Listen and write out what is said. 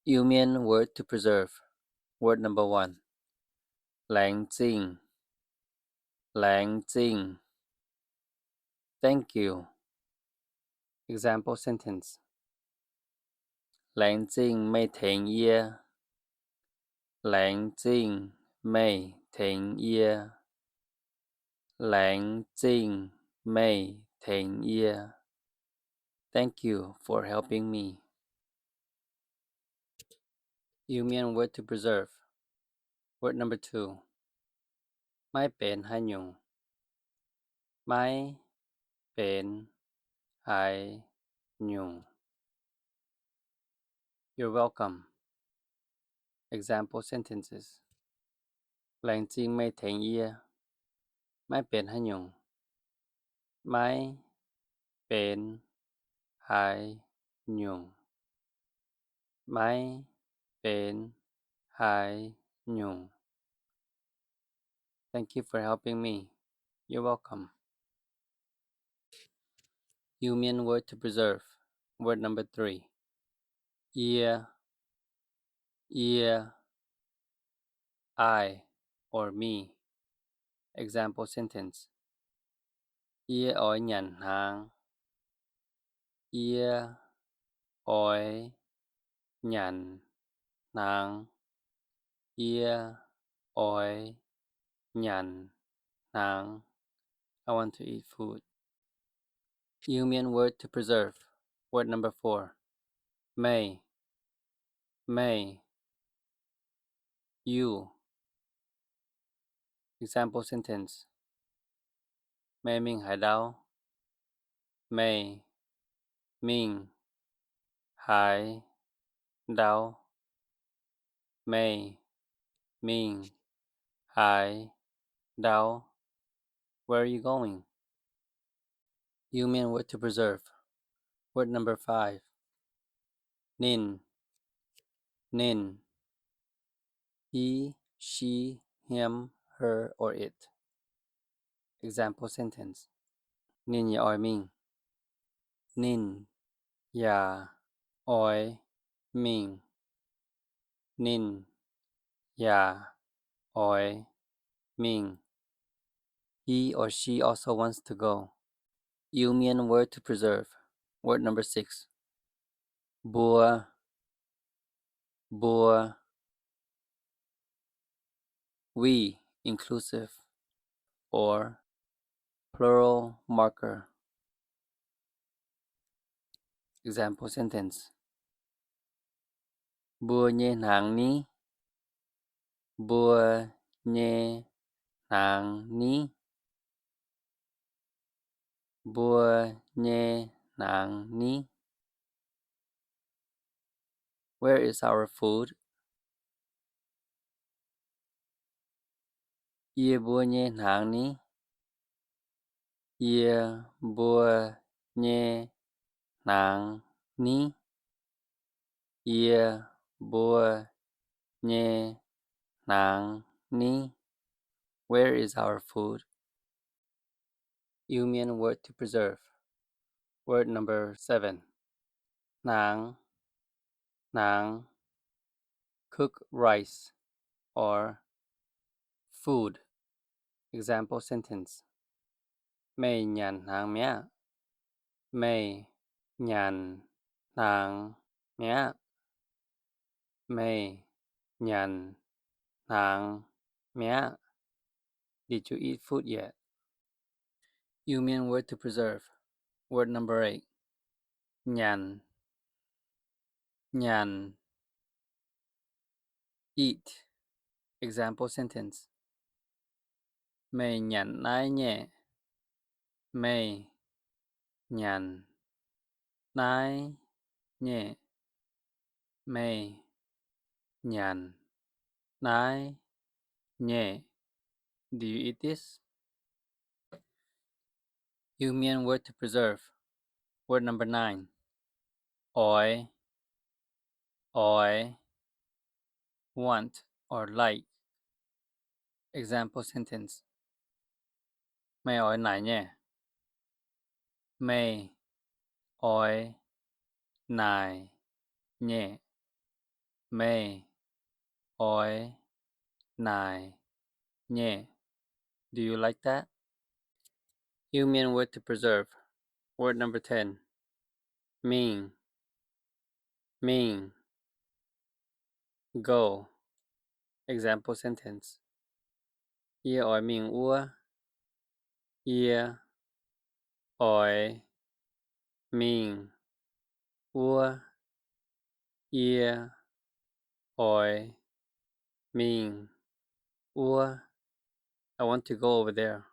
You mean word to preserve. Word number 1. แรงจริงแรงจริง Thank you. Example sentence. แรงจริงไม่เถียงเยียแรงจริงไม่เถียงเยียแรงจริงไม่เถียงเยีย Thank you for helping me. You mean word to preserve. Word number 2. ไม่เป็นให้ยุงไม่เป็นให้ยุง You're welcome. Example sentences. แรงจริงไม่เถียงเยียไม่เป็นให้ยุงไม่เป็นให้ยุงไม่เป็นให้ยุง Thank you for helping me. You're welcome. You mean word to preserve. Word number 3. Ear, ear, I or me. Example sentence. Ear อ้อยหยันหาง Ear อ้อยหยันนาง Ear อ้อยหยันนาง I want to eat food. You mean word to preserve. Word number 4. May, may, you. Example sentence. แม่มิงหายดาวแม่มิงหายดาวแม่มิงหายดาว Where are you going? You mean word to preserve. Word number 5. Nin, nin. He, she, him, her, or it. Example sentence. Nin ya oi ming. Nin ya oi ming. Nin ya oi ming. He or she also wants to go. You mean word to preserve. Word number 6. Bua, bua. We, inclusive, or plural marker. Example sentence. Bua nhê nàng ní. Bua nhê nàng ní. Bua nhê nàng ní. Where is our food? Ia bua nhê nàng ní. Ia bua nhê nàng ní. Ia bua nhê nàng ní. Where is our food? You mean word to preserve. Word number 7. Nang, nang. Cook rice or food. Example sentence. แม่หยันนางแม่แม่หยันนางแม่แม่หยันนางแม่ Did you eat food yet? You mean word to preserve. Word number 8. หยันหยัน Eat. Example sentence. แม่หยันนายแย่แม่หยันนายแย่แม่หยันนายแย่ Do you eat this? You mean word to preserve. Word number 9. Oi, oi. Want or like. Example sentence. แม่อ้อยหนายแย่แม่อ้อยหนายแย่ mei oi nai nye. Do you like that? Human word to preserve. Word number 10. Ming. Ming. Go. Example sentence. Ihr oi ming ua. Ihr oi ming ua. Ihr oi ming ua. I want to go over there.